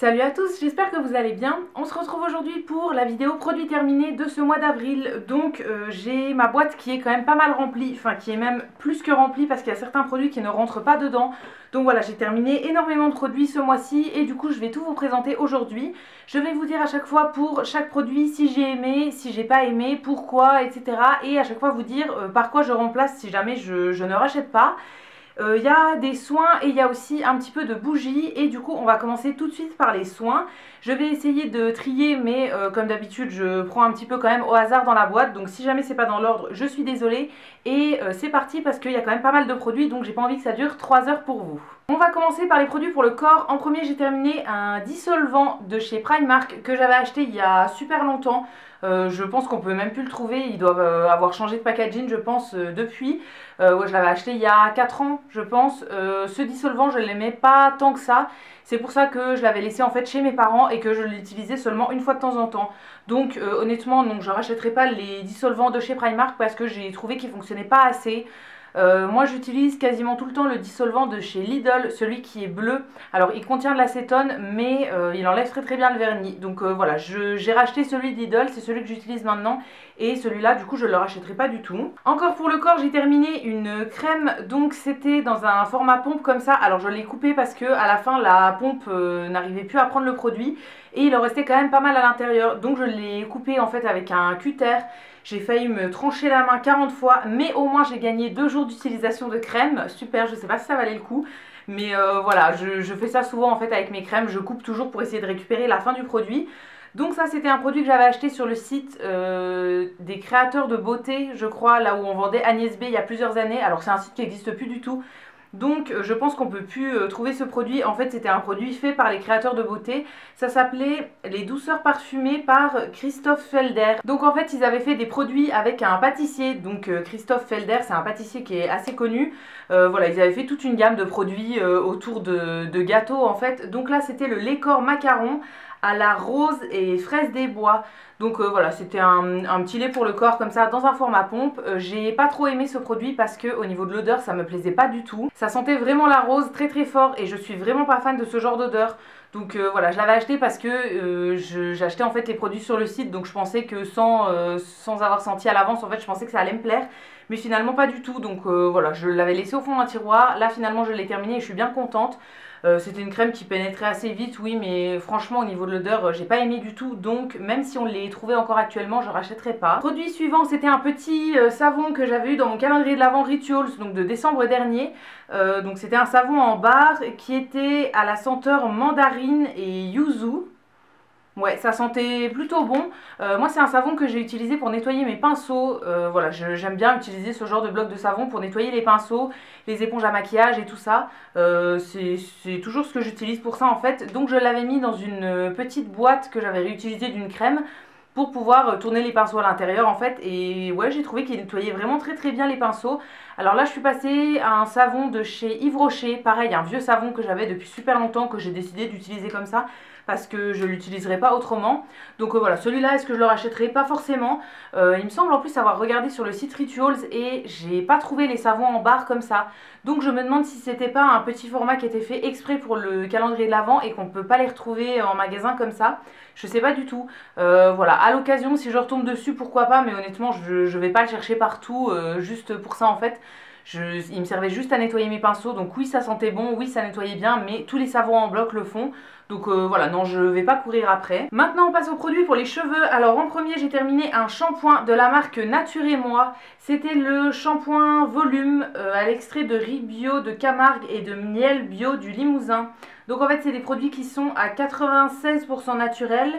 Salut à tous, j'espère que vous allez bien. On se retrouve aujourd'hui pour la vidéo produit terminé de ce mois d'avril. Donc j'ai ma boîte qui est quand même pas mal remplie, enfin qui est même plus que remplie parce qu'il y a certains produits qui ne rentrent pas dedans. Donc voilà, j'ai terminé énormément de produits ce mois-ci et du coup je vais tout vous présenter aujourd'hui. Je vais vous dire à chaque fois pour chaque produit si j'ai aimé, si j'ai pas aimé, pourquoi, etc. Et à chaque fois vous dire par quoi je remplace si jamais je ne rachète pas. Il y a des soins et il y a aussi un petit peu de bougies et du coup on va commencer tout de suite par les soins. Je vais essayer de trier mais comme d'habitude je prends un petit peu quand même au hasard dans la boîte, donc si jamais c'est pas dans l'ordre je suis désolée et c'est parti parce qu'il y a quand même pas mal de produits donc j'ai pas envie que ça dure 3 heures pour vous. On va commencer par les produits pour le corps. En premier j'ai terminé un dissolvant de chez Primark que j'avais acheté il y a super longtemps. Je pense qu'on peut même plus le trouver, ils doivent avoir changé de packaging je pense depuis. Ouais, je l'avais acheté il y a 4 ans je pense. Ce dissolvant je l'aimais pas tant que ça. C'est pour ça que je l'avais laissé en fait chez mes parents et que je l'utilisais seulement une fois de temps en temps. Donc honnêtement non, je rachèterai pas les dissolvants de chez Primark parce que j'ai trouvé qu'ils fonctionnaient pas assez. Moi j'utilise quasiment tout le temps le dissolvant de chez Lidl, celui qui est bleu. Alors il contient de l'acétone mais il enlève très bien le vernis. Donc voilà, j'ai racheté celui de Lidl, c'est celui que j'utilise maintenant. Et celui-là du coup je ne le rachèterai pas du tout. Encore pour le corps j'ai terminé une crème, donc c'était dans un format pompe comme ça. Alors je l'ai coupé parce que à la fin la pompe n'arrivait plus à prendre le produit. Et il en restait quand même pas mal à l'intérieur. Donc je l'ai coupé en fait avec un cutter. J'ai failli me trancher la main 40 fois, mais au moins j'ai gagné 2 jours d'utilisation de crème. Super, je sais pas si ça valait le coup. Mais voilà, je fais ça souvent en fait avec mes crèmes. Je coupe toujours pour essayer de récupérer la fin du produit. Donc ça c'était un produit que j'avais acheté sur le site des créateurs de beauté, je crois, là où on vendait Agnès B il y a plusieurs années. Alors c'est un site qui n'existe plus du tout. Donc je pense qu'on peut plus trouver ce produit. En fait c'était un produit fait par les créateurs de beauté. Ça s'appelait les douceurs parfumées par Christophe Felder. Donc en fait ils avaient fait des produits avec un pâtissier. Donc Christophe Felder c'est un pâtissier qui est assez connu. Voilà, ils avaient fait toute une gamme de produits autour de gâteaux en fait. Donc là c'était le Lécor macaron à la rose et fraise des bois. Donc voilà, c'était un petit lait pour le corps comme ça dans un format pompe. J'ai pas trop aimé ce produit parce que au niveau de l'odeur ça me plaisait pas du tout. Ça sentait vraiment la rose très fort et je suis vraiment pas fan de ce genre d'odeur. Donc voilà, je l'avais acheté parce que j'achetais en fait les produits sur le site, donc je pensais que sans avoir senti à l'avance, en fait je pensais que ça allait me plaire. Mais finalement pas du tout, donc voilà, je l'avais laissé au fond d'un tiroir. Là finalement je l'ai terminé et je suis bien contente. C'était une crème qui pénétrait assez vite, oui, mais franchement au niveau de l'odeur j'ai pas aimé du tout. Donc même si on les trouvait encore actuellement, je rachèterai pas. Produit suivant, c'était un petit savon que j'avais eu dans mon calendrier de l'Avent Rituals, donc de décembre dernier. Donc c'était un savon en barre qui était à la senteur mandarine et yuzu. Ouais, ça sentait plutôt bon. Moi, c'est un savon que j'ai utilisé pour nettoyer mes pinceaux. Voilà, j'aime bien utiliser ce genre de bloc de savon pour nettoyer les pinceaux, les éponges à maquillage et tout ça. C'est toujours ce que j'utilise pour ça en fait. Donc je l'avais mis dans une petite boîte que j'avais réutilisée d'une crème pour pouvoir tourner les pinceaux à l'intérieur en fait. Et ouais, j'ai trouvé qu'il nettoyait vraiment très bien les pinceaux. Alors là je suis passée à un savon de chez Yves Rocher, pareil, un vieux savon que j'avais depuis super longtemps, que j'ai décidé d'utiliser comme ça parce que je l'utiliserai pas autrement. Donc voilà, celui-là, est-ce que je le rachèterai? Pas forcément. Il me semble en plus avoir regardé sur le site Rituals et j'ai pas trouvé les savons en barre comme ça. Donc je me demande si c'était pas un petit format qui était fait exprès pour le calendrier de l'Avent et qu'on peut pas les retrouver en magasin comme ça. Je sais pas du tout. Voilà, à l'occasion, si je retombe dessus, pourquoi pas, mais honnêtement, je vais pas le chercher partout juste pour ça en fait. Il me servait juste à nettoyer mes pinceaux, donc oui ça sentait bon, oui ça nettoyait bien, mais tous les savons en bloc le font. Donc voilà, non je vais pas courir après. Maintenant on passe aux produits pour les cheveux. Alors en premier j'ai terminé un shampoing de la marque Nature et Moi. C'était le shampoing volume à l'extrait de riz bio de Camargue et de miel bio du Limousin. Donc en fait c'est des produits qui sont à 96% naturels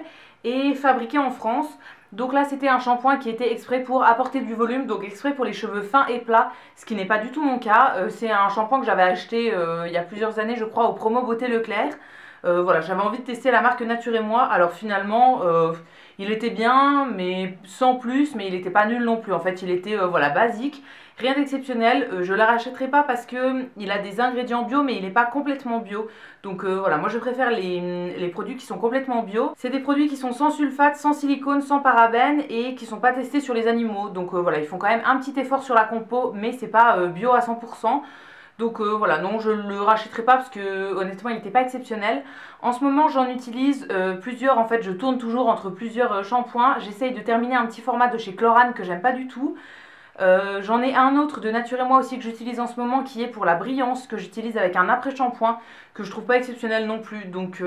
et fabriqués en France. Donc là c'était un shampoing qui était exprès pour apporter du volume, donc exprès pour les cheveux fins et plats, ce qui n'est pas du tout mon cas. C'est un shampoing que j'avais acheté il y a plusieurs années je crois au promo Beauté Leclerc. Voilà, j'avais envie de tester la marque Nature et Moi. Alors finalement il était bien mais sans plus, mais il n'était pas nul non plus. En fait il était voilà, basique. Rien d'exceptionnel, je ne la rachèterai pas parce que il a des ingrédients bio mais il n'est pas complètement bio. Donc voilà, moi je préfère les produits qui sont complètement bio. C'est des produits qui sont sans sulfate, sans silicone, sans parabènes et qui sont pas testés sur les animaux. Donc voilà, ils font quand même un petit effort sur la compo mais c'est pas bio à 100%. Donc voilà, non, je le rachèterai pas parce que honnêtement il n'était pas exceptionnel. En ce moment j'en utilise plusieurs, en fait je tourne toujours entre plusieurs shampoings. J'essaye de terminer un petit format de chez Chlorane que j'aime pas du tout. J'en ai un autre de Nature et Moi aussi que j'utilise en ce moment qui est pour la brillance, que j'utilise avec un après-shampoing que je trouve pas exceptionnel non plus. Donc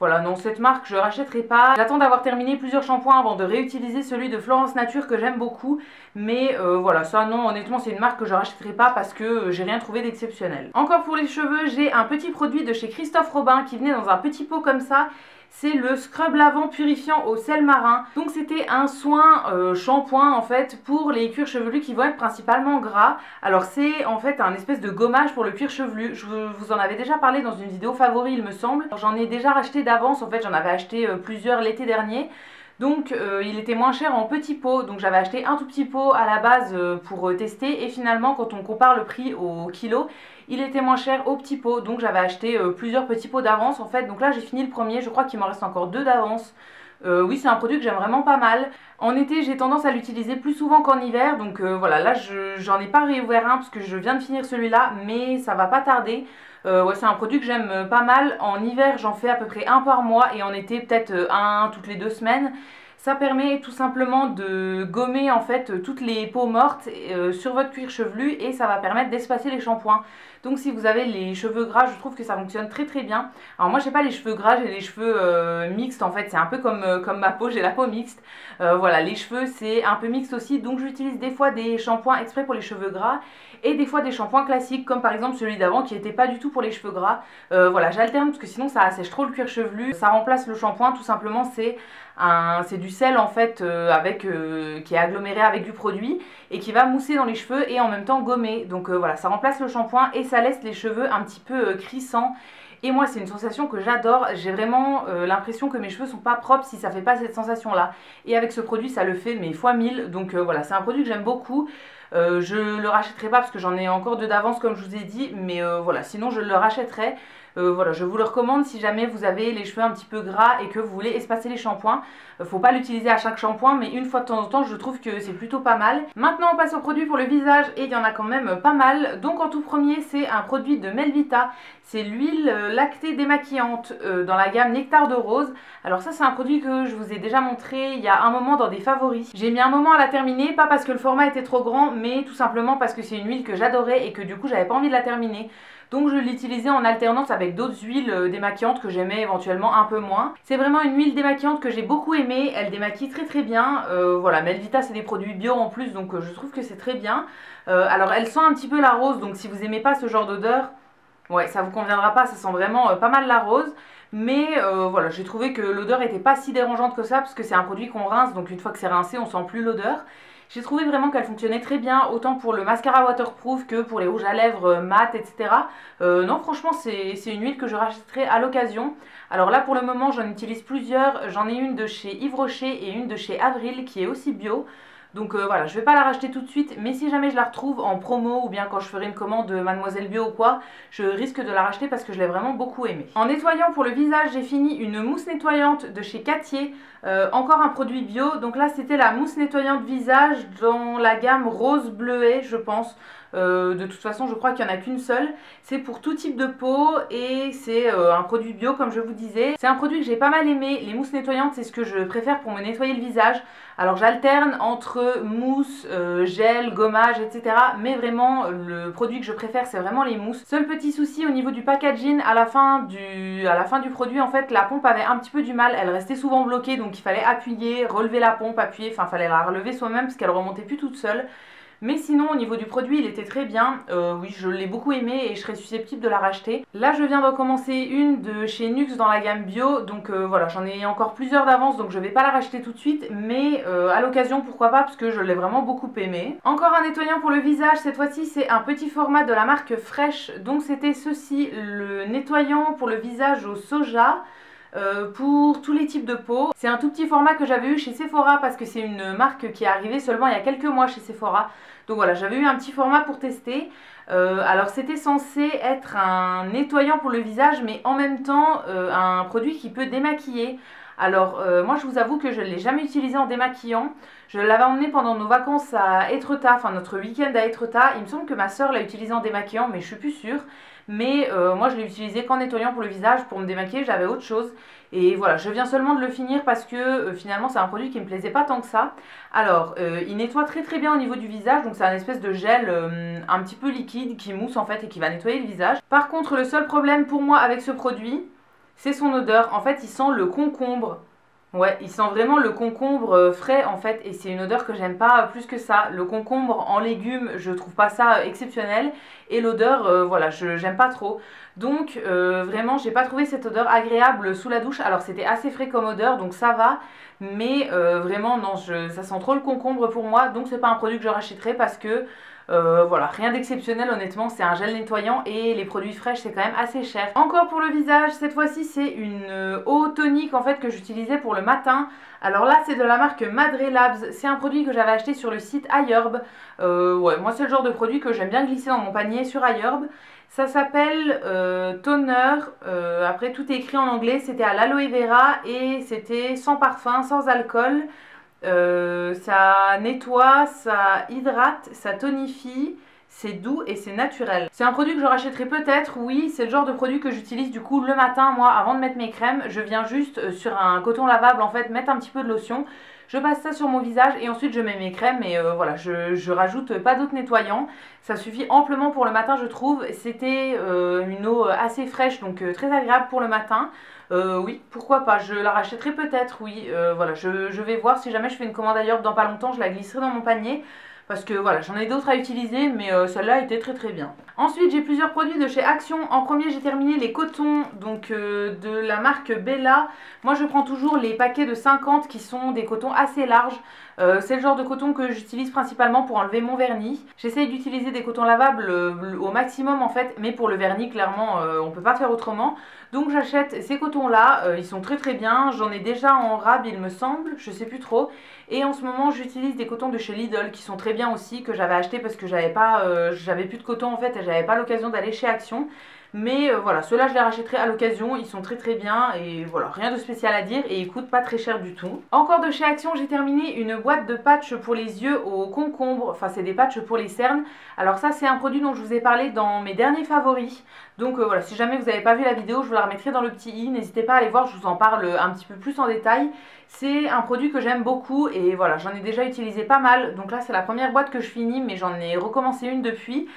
voilà, non, cette marque je rachèterai pas. J'attends d'avoir terminé plusieurs shampoings avant de réutiliser celui de Florence Nature que j'aime beaucoup. Mais voilà, ça non, honnêtement c'est une marque que je rachèterai pas parce que j'ai rien trouvé d'exceptionnel. Encore pour les cheveux, j'ai un petit produit de chez Christophe Robin qui venait dans un petit pot comme ça. C'est le scrub lavant purifiant au sel marin. Donc c'était un soin shampoing en fait pour les cuirs chevelus qui vont être principalement gras. Alors c'est en fait un espèce de gommage pour le cuir chevelu. Je vous en avais déjà parlé dans une vidéo favori il me semble. J'en ai déjà racheté d'avance, en fait j'en avais acheté plusieurs l'été dernier. Donc il était moins cher en petit pot, donc j'avais acheté un tout petit pot à la base pour tester et finalement quand on compare le prix au kilo, il était moins cher au petit pot, donc j'avais acheté plusieurs petits pots d'avance en fait. Donc là j'ai fini le premier, je crois qu'il m'en reste encore deux d'avance. Oui, c'est un produit que j'aime vraiment pas mal. En été j'ai tendance à l'utiliser plus souvent qu'en hiver, donc voilà, là j'en ai pas réouvert un parce que je viens de finir celui-là, mais ça va pas tarder. Ouais, c'est un produit que j'aime pas mal. En hiver j'en fais à peu près un par mois et en été peut-être un toutes les 2 semaines. Ça permet tout simplement de gommer en fait toutes les peaux mortes sur votre cuir chevelu et ça va permettre d'espacer les shampoings. Donc si vous avez les cheveux gras, je trouve que ça fonctionne très très bien. Alors moi j'ai pas les cheveux gras, j'ai les cheveux mixtes en fait, c'est un peu comme ma peau, j'ai la peau mixte. Voilà, les cheveux c'est un peu mixte aussi, donc j'utilise des fois des shampoings exprès pour les cheveux gras et des fois des shampoings classiques comme par exemple celui d'avant qui était pas du tout pour les cheveux gras. Voilà, j'alterne parce que sinon ça assèche trop le cuir chevelu. Ça remplace le shampoing, tout simplement c'est du sel en fait qui est aggloméré avec du produit et qui va mousser dans les cheveux et en même temps gommer. Donc voilà, ça remplace le shampoing et ça laisse les cheveux un petit peu crissants. Et moi c'est une sensation que j'adore, j'ai vraiment l'impression que mes cheveux sont pas propres si ça fait pas cette sensation là. Et avec ce produit ça le fait mais fois 1000, donc voilà, c'est un produit que j'aime beaucoup. Je le rachèterai pas parce que j'en ai encore deux d'avance comme je vous ai dit, mais voilà, sinon je le rachèterai. Voilà, je vous le recommande si jamais vous avez les cheveux un petit peu gras et que vous voulez espacer les shampoings. Faut pas l'utiliser à chaque shampoing, mais une fois de temps en temps je trouve que c'est plutôt pas mal. Maintenant on passe aux produits pour le visage et il y en a quand même pas mal. Donc en tout premier c'est un produit de Melvita, c'est l'huile lactée démaquillante dans la gamme Nectar de Rose. Alors ça c'est un produit que je vous ai déjà montré il y a un moment dans des favoris. J'ai mis un moment à la terminer, pas parce que le format était trop grand, mais tout simplement parce que c'est une huile que j'adorais et que du coup j'avais pas envie de la terminer. Donc je l'utilisais en alternance avec d'autres huiles démaquillantes que j'aimais éventuellement un peu moins. C'est vraiment une huile démaquillante que j'ai beaucoup aimée, elle démaquille très très bien. Voilà, Melvita c'est des produits bio en plus, donc je trouve que c'est très bien. Alors elle sent un petit peu la rose, donc si vous aimez pas ce genre d'odeur, ouais, ça vous conviendra pas, ça sent vraiment pas mal la rose. Mais voilà, j'ai trouvé que l'odeur était pas si dérangeante que ça parce que c'est un produit qu'on rince, donc une fois que c'est rincé on sent plus l'odeur. J'ai trouvé vraiment qu'elle fonctionnait très bien, autant pour le mascara waterproof que pour les rouges à lèvres mat, etc. Non, franchement, c'est une huile que je rachèterai à l'occasion. Alors là, pour le moment, j'en utilise plusieurs. J'en ai une de chez Yves Rocher et une de chez Avril qui est aussi bio. Donc voilà, je vais pas la racheter tout de suite, mais si jamais je la retrouve en promo ou bien quand je ferai une commande de Mademoiselle Bio ou quoi, je risque de la racheter parce que je l'ai vraiment beaucoup aimée. En nettoyant pour le visage, j'ai fini une mousse nettoyante de chez Cattier, encore un produit bio. Donc là c'était la mousse nettoyante visage dans la gamme rose bleuet je pense. De toute façon je crois qu'il n'y en a qu'une seule. C'est pour tout type de peau et c'est un produit bio comme je vous disais. C'est un produit que j'ai pas mal aimé. Les mousses nettoyantes c'est ce que je préfère pour me nettoyer le visage. Alors j'alterne entre mousse, gel, gommage, etc. Mais vraiment le produit que je préfère c'est vraiment les mousses. Seul petit souci au niveau du packaging, à la fin du produit en fait la pompe avait un petit peu du mal. Elle restait souvent bloquée donc il fallait appuyer, relever la pompe, appuyer, enfin il fallait la relever soi-même parce qu'elle remontait plus toute seule. Mais sinon au niveau du produit il était très bien, oui je l'ai beaucoup aimé et je serais susceptible de la racheter. Là je viens de recommencer une de chez Nuxe dans la gamme bio, donc voilà j'en ai encore plusieurs d'avance donc je vais pas la racheter tout de suite, mais à l'occasion pourquoi pas parce que je l'ai vraiment beaucoup aimé. Encore un nettoyant pour le visage, cette fois-ci c'est un petit format de la marque Fresh, donc c'était ceci, le nettoyant pour le visage au soja. pour tous les types de peau. C'est un tout petit format que j'avais eu chez Sephora parce que c'est une marque qui est arrivée seulement il y a quelques mois chez Sephora. Donc voilà, j'avais eu un petit format pour tester. Alors c'était censé être un nettoyant pour le visage, mais en même temps un produit qui peut démaquiller. Alors moi je vous avoue que je ne l'ai jamais utilisé en démaquillant. Je l'avais emmené pendant nos vacances à Étretat, enfin notre week-end à Étretat. Il me semble que ma soeur l'a utilisé en démaquillant, mais je suis plus sûre. Mais moi je l'ai utilisé qu'en nettoyant pour le visage. Pour me démaquiller j'avais autre chose. Et voilà, je viens seulement de le finir parce que finalement c'est un produit qui me plaisait pas tant que ça. Alors il nettoie très très bien au niveau du visage. Donc c'est un espèce de gel un petit peu liquide qui mousse en fait et qui va nettoyer le visage. Par contre le seul problème pour moi avec ce produit, c'est son odeur. En fait il sent le concombre. Ouais, il sent vraiment le concombre frais en fait, et c'est une odeur que j'aime pas plus que ça. Le concombre en légumes, je trouve pas ça exceptionnel, et l'odeur, voilà, j'aime pas trop. Donc vraiment, j'ai pas trouvé cette odeur agréable sous la douche. Alors c'était assez frais comme odeur, donc ça va, mais vraiment non, ça sent trop le concombre pour moi, donc c'est pas un produit que je rachèterai parce que voilà, rien d'exceptionnel honnêtement, c'est un gel nettoyant et les produits fraîches c'est quand même assez cher. Encore pour le visage, cette fois-ci c'est une eau tonique en fait que j'utilisais pour le matin. Alors là c'est de la marque Madre Labs, c'est un produit que j'avais acheté sur le site iHerb. Ouais, moi c'est le genre de produit que j'aime bien glisser dans mon panier sur iHerb. Ça s'appelle Toner, après tout est écrit en anglais, c'était à l'aloe vera et c'était sans parfum, sans alcool. Ça nettoie, ça hydrate, ça tonifie, c'est doux et c'est naturel. C'est un produit que je rachèterai peut-être, oui, c'est le genre de produit que j'utilise du coup le matin, moi, avant de mettre mes crèmes. Je viens juste sur un coton lavable en fait, mettre un petit peu de lotion. Je passe ça sur mon visage et ensuite je mets mes crèmes et voilà, je rajoute pas d'autres nettoyants. Ça suffit amplement pour le matin je trouve. C'était une eau assez fraîche donc très agréable pour le matin. Oui, pourquoi pas, je la rachèterai peut-être, oui, voilà, je vais voir si jamais je fais une commande ailleurs dans pas longtemps, je la glisserai dans mon panier. Parce que voilà, j'en ai d'autres à utiliser, mais celle-là était très très bien. Ensuite, j'ai plusieurs produits de chez Action. En premier, j'ai terminé les cotons donc de la marque Bella. Moi, je prends toujours les paquets de 50 qui sont des cotons assez larges. C'est le genre de coton que j'utilise principalement pour enlever mon vernis. J'essaye d'utiliser des cotons lavables au maximum en fait, mais pour le vernis, clairement, on peut pas faire autrement. Donc j'achète ces cotons là, ils sont très très bien. J'en ai déjà en rab il me semble, je sais plus trop. Et en ce moment j'utilise des cotons de chez Lidl qui sont très bien aussi, que j'avais acheté parce que j'avais plus de coton en fait et j'avais pas l'occasion d'aller chez Action. Mais voilà, ceux-là je les rachèterai à l'occasion, ils sont très très bien et voilà, rien de spécial à dire et ils coûtent pas très cher du tout. Encore de chez Action, j'ai terminé une boîte de patchs pour les yeux au concombre, enfin c'est des patchs pour les cernes. Alors ça c'est un produit dont je vous ai parlé dans mes derniers favoris. Donc voilà, si jamais vous n'avez pas vu la vidéo, je vous la remettrai dans le petit i, n'hésitez pas à aller voir, je vous en parle un petit peu plus en détail. C'est un produit que j'aime beaucoup et voilà, j'en ai déjà utilisé pas mal. Donc là c'est la première boîte que je finis mais j'en ai recommencé une depuis.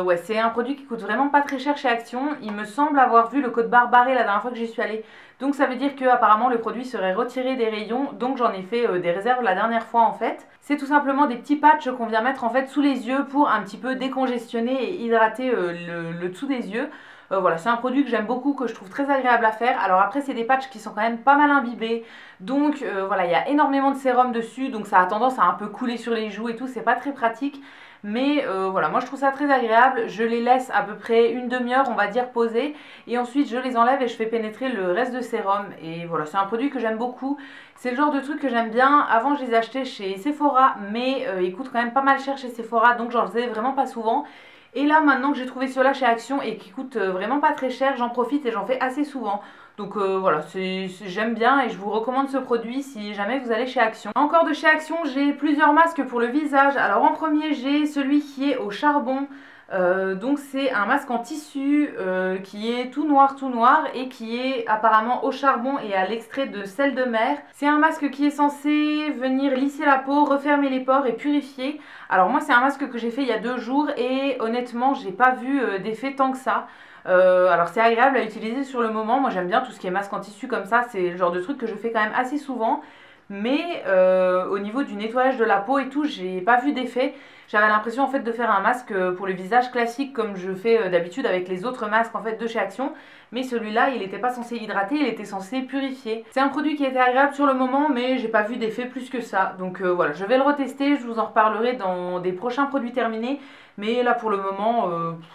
Ouais, c'est un produit qui coûte vraiment pas très cher chez Action. Il me semble avoir vu le code barre barré la dernière fois que j'y suis allée. Donc ça veut dire que apparemment le produit serait retiré des rayons. Donc j'en ai fait des réserves la dernière fois en fait. C'est tout simplement des petits patchs qu'on vient mettre en fait sous les yeux pour un petit peu décongestionner et hydrater le dessous des yeux. Voilà, c'est un produit que j'aime beaucoup, que je trouve très agréable à faire. Alors après c'est des patchs qui sont quand même pas mal imbibés. Donc voilà, il y a énormément de sérum dessus. Donc ça a tendance à un peu couler sur les joues et tout, c'est pas très pratique. Mais voilà, moi je trouve ça très agréable. Je les laisse à peu près une demi-heure, on va dire, posés. Et ensuite je les enlève et je fais pénétrer le reste de sérum. Et voilà, c'est un produit que j'aime beaucoup. C'est le genre de truc que j'aime bien. Avant je les achetais chez Sephora, mais ils coûtent quand même pas mal cher chez Sephora. Donc j'en faisais vraiment pas souvent. Et là maintenant que j'ai trouvé ceux-là chez Action et qui coûtent vraiment pas très cher, j'en profite et j'en fais assez souvent. Donc voilà, j'aime bien et je vous recommande ce produit si jamais vous allez chez Action. Encore de chez Action, j'ai plusieurs masques pour le visage. Alors en premier, j'ai celui qui est au charbon. Donc c'est un masque en tissu qui est tout noir et qui est apparemment au charbon et à l'extrait de sel de mer. C'est un masque qui est censé venir lisser la peau, refermer les pores et purifier. Alors moi c'est un masque que j'ai fait il y a 2 jours et honnêtement j'ai pas vu d'effet tant que ça. Alors c'est agréable à utiliser sur le moment, moi j'aime bien tout ce qui est masque en tissu comme ça, c'est le genre de truc que je fais quand même assez souvent. Mais au niveau du nettoyage de la peau et tout, j'ai pas vu d'effet. J'avais l'impression en fait de faire un masque pour le visage classique comme je fais d'habitude avec les autres masques en fait de chez Action. mais celui-là il n'était pas censé hydrater, il était censé purifier. C'est un produit qui était agréable sur le moment, mais j'ai pas vu d'effet plus que ça, donc voilà, je vais le retester, je vous en reparlerai dans des prochains produits terminés. Mais là pour le moment,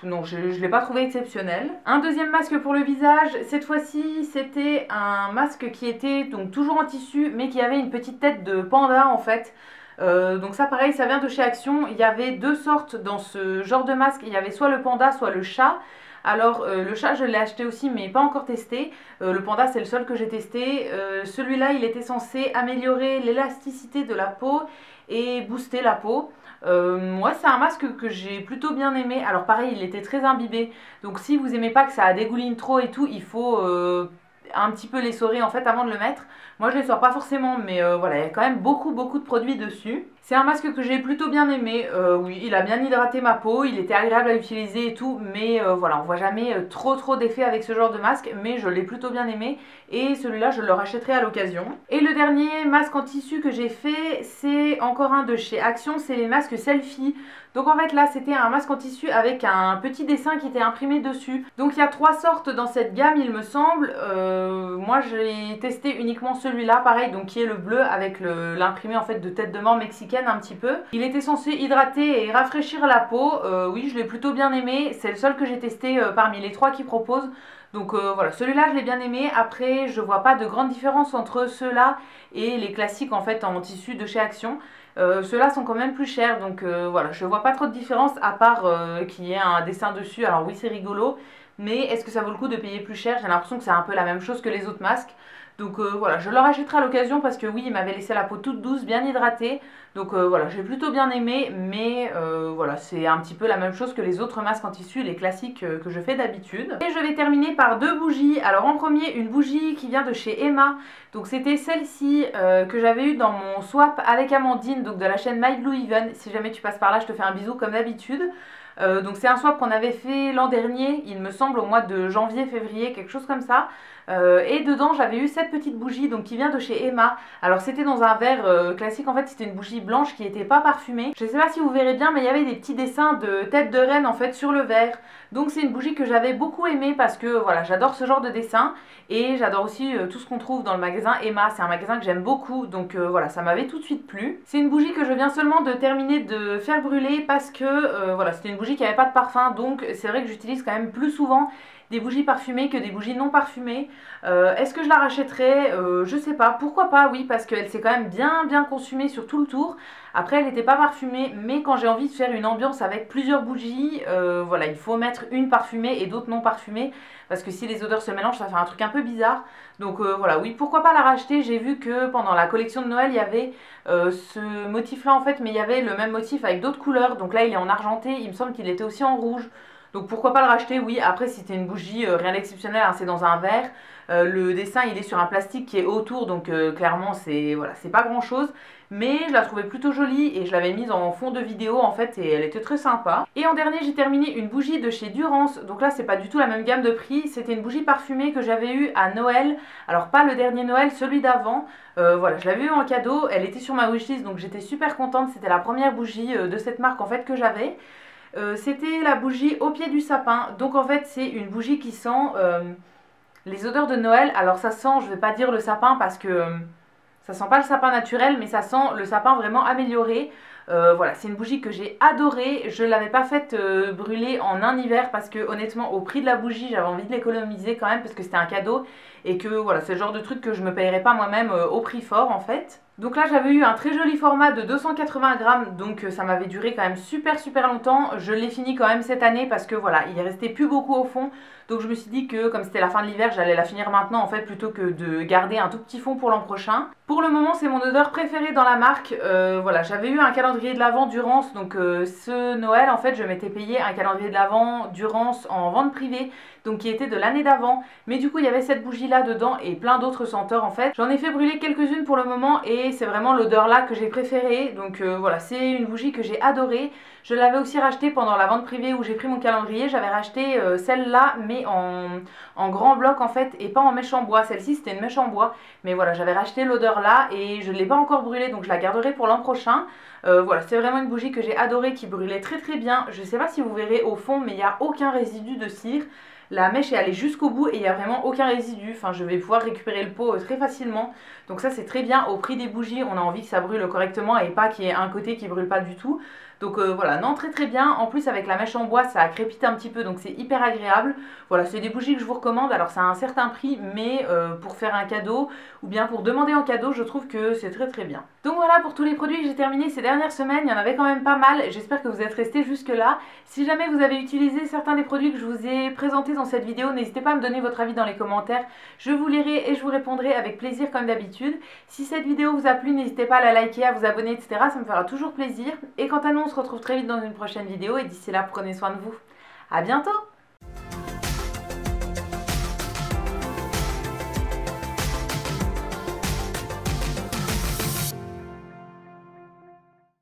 non, je ne l'ai pas trouvé exceptionnel. Un deuxième masque pour le visage, cette fois-ci c'était un masque qui était donc toujours en tissu mais qui avait une petite tête de panda en fait. Donc ça pareil, ça vient de chez Action. Il y avait deux sortes dans ce genre de masque, il y avait soit le panda soit le chat. Alors le chat je l'ai acheté aussi mais pas encore testé, le panda c'est le seul que j'ai testé. Celui-là il était censé améliorer l'élasticité de la peau et booster la peau. Moi c'est un masque que j'ai plutôt bien aimé. Alors pareil il était très imbibé, donc si vous aimez pas que ça dégouline trop et tout, il faut un petit peu l'essorer en fait avant de le mettre. Moi je les sors pas forcément, mais voilà, il y a quand même beaucoup de produits dessus. C'est un masque que j'ai plutôt bien aimé. Oui, il a bien hydraté ma peau, il était agréable à utiliser et tout, mais voilà, on voit jamais trop d'effets avec ce genre de masque, mais je l'ai plutôt bien aimé et celui-là je le rachèterai à l'occasion. Et le dernier masque en tissu que j'ai fait, c'est encore un de chez Action, c'est les masques Selfie. Donc en fait là c'était un masque en tissu avec un petit dessin qui était imprimé dessus. Donc il y a trois sortes dans cette gamme il me semble. Moi j'ai testé uniquement celui-là, pareil, donc qui est le bleu avec l'imprimé en fait de tête de mort mexicaine un petit peu. Il était censé hydrater et rafraîchir la peau. Oui, je l'ai plutôt bien aimé, c'est le seul que j'ai testé parmi les trois qu'ils proposent. Donc voilà, celui-là je l'ai bien aimé. Après je vois pas de grande différence entre ceux-là et les classiques en fait en tissu de chez Action. Ceux-là sont quand même plus chers, donc voilà, je vois pas trop de différence à part qu'il y ait un dessin dessus. Alors oui c'est rigolo, mais est-ce que ça vaut le coup de payer plus cher? J'ai l'impression que c'est un peu la même chose que les autres masques. Donc voilà, je le rachèterai à l'occasion parce que oui, il m'avait laissé la peau toute douce, bien hydratée. Donc voilà, j'ai plutôt bien aimé, mais voilà, c'est un petit peu la même chose que les autres masques en tissu, les classiques que je fais d'habitude. Et je vais terminer par deux bougies. Alors en premier, une bougie qui vient de chez Emma. Donc c'était celle-ci que j'avais eue dans mon swap avec Amandine, donc de la chaîne My Blue Even. Si jamais tu passes par là, je te fais un bisou comme d'habitude. Donc c'est un swap qu'on avait fait l'an dernier, il me semble au mois de janvier, février, quelque chose comme ça. Et dedans j'avais eu cette petite bougie donc qui vient de chez Emma. Alors c'était dans un verre classique, en fait c'était une bougie blanche qui n'était pas parfumée. Je sais pas si vous verrez bien, mais il y avait des petits dessins de tête de reine en fait sur le verre. Donc c'est une bougie que j'avais beaucoup aimée parce que voilà, j'adore ce genre de dessin. Et j'adore aussi tout ce qu'on trouve dans le magasin Emma, c'est un magasin que j'aime beaucoup, donc voilà, ça m'avait tout de suite plu. C'est une bougie que je viens seulement de terminer de faire brûler parce que voilà, c'était une bougie qui n'avait pas de parfum, donc c'est vrai que j'utilise quand même plus souvent des bougies parfumées que des bougies non parfumées. Est-ce que je la rachèterai? Je sais pas, pourquoi pas, oui, parce qu'elle s'est quand même bien consumée sur tout le tour. Après elle n'était pas parfumée, mais quand j'ai envie de faire une ambiance avec plusieurs bougies, voilà, il faut mettre une parfumée et d'autres non parfumées, parce que si les odeurs se mélangent ça fait un truc un peu bizarre. Donc voilà, oui, pourquoi pas la racheter. J'ai vu que pendant la collection de Noël il y avait ce motif là en fait, mais il y avait le même motif avec d'autres couleurs. Donc là il est en argenté, il me semble qu'il était aussi en rouge. Donc pourquoi pas le racheter, oui. Après si c'était une bougie, rien d'exceptionnel, hein, c'est dans un verre. Le dessin il est sur un plastique qui est autour, donc clairement c'est voilà, c'est pas grand chose. Mais je la trouvais plutôt jolie et je l'avais mise en fond de vidéo en fait et elle était très sympa. Et en dernier j'ai terminé une bougie de chez Durance. Donc là c'est pas du tout la même gamme de prix. C'était une bougie parfumée que j'avais eue à Noël. Alors pas le dernier Noël, celui d'avant. Voilà, je l'avais eu en cadeau, elle était sur ma wishlist donc j'étais super contente. C'était la première bougie de cette marque en fait que j'avais. C'était la bougie au pied du sapin. Donc en fait c'est une bougie qui sent les odeurs de Noël. Alors ça sent, je vais pas dire le sapin parce que ça sent pas le sapin naturel, mais ça sent le sapin vraiment amélioré. Voilà, c'est une bougie que j'ai adorée. Je ne l'avais pas faite brûler en un hiver parce que honnêtement au prix de la bougie j'avais envie de l'économiser quand même parce que c'était un cadeau et que voilà, c'est le genre de truc que je me payerais pas moi-même au prix fort en fait. Donc là j'avais eu un très joli format de 280 grammes, donc ça m'avait duré quand même super longtemps. Je l'ai fini quand même cette année parce que voilà, il restait plus beaucoup au fond. Donc je me suis dit que comme c'était la fin de l'hiver, j'allais la finir maintenant en fait plutôt que de garder un tout petit fond pour l'an prochain. Pour le moment c'est mon odeur préférée dans la marque. Voilà, j'avais eu un calendrier de l'Avent Durance, donc ce Noël en fait je m'étais payé un calendrier de l'Avent Durance en vente privée, donc qui était de l'année d'avant. Mais du coup il y avait cette bougie là dedans et plein d'autres senteurs en fait. J'en ai fait brûler quelques-unes pour le moment et c'est vraiment l'odeur là que j'ai préférée. Donc voilà, c'est une bougie que j'ai adorée. Je l'avais aussi rachetée pendant la vente privée où j'ai pris mon calendrier. J'avais racheté celle-là mais en grand bloc en fait et pas en mèche en bois. Celle-ci c'était une mèche en bois. Mais voilà, j'avais racheté l'odeur là et je ne l'ai pas encore brûlée donc je la garderai pour l'an prochain. Voilà, c'est vraiment une bougie que j'ai adorée qui brûlait très bien. Je ne sais pas si vous verrez au fond mais il n'y a aucun résidu de cire. La mèche est allée jusqu'au bout et il n'y a vraiment aucun résidu. Enfin, je vais pouvoir récupérer le pot très facilement. Donc ça, c'est très bien. Au prix des bougies, on a envie que ça brûle correctement et pas qu'il y ait un côté qui brûle pas du tout. Donc voilà, non, très très bien. En plus, avec la mèche en bois, ça crépite un petit peu, donc c'est hyper agréable. Voilà, c'est des bougies que je vous recommande. Alors ça a un certain prix, mais pour faire un cadeau ou bien pour demander en cadeau, je trouve que c'est très très bien. Donc voilà pour tous les produits que j'ai terminés ces dernières semaines. Il y en avait quand même pas mal. J'espère que vous êtes restés jusque là. Si jamais vous avez utilisé certains des produits que je vous ai présentés dans cette vidéo, n'hésitez pas à me donner votre avis dans les commentaires. Je vous lirai et je vous répondrai avec plaisir comme d'habitude. Si cette vidéo vous a plu, n'hésitez pas à la liker, à vous abonner, etc. Ça me fera toujours plaisir. Et quant à nous, on se retrouve très vite dans une prochaine vidéo. Et d'ici là, prenez soin de vous. À bientôt!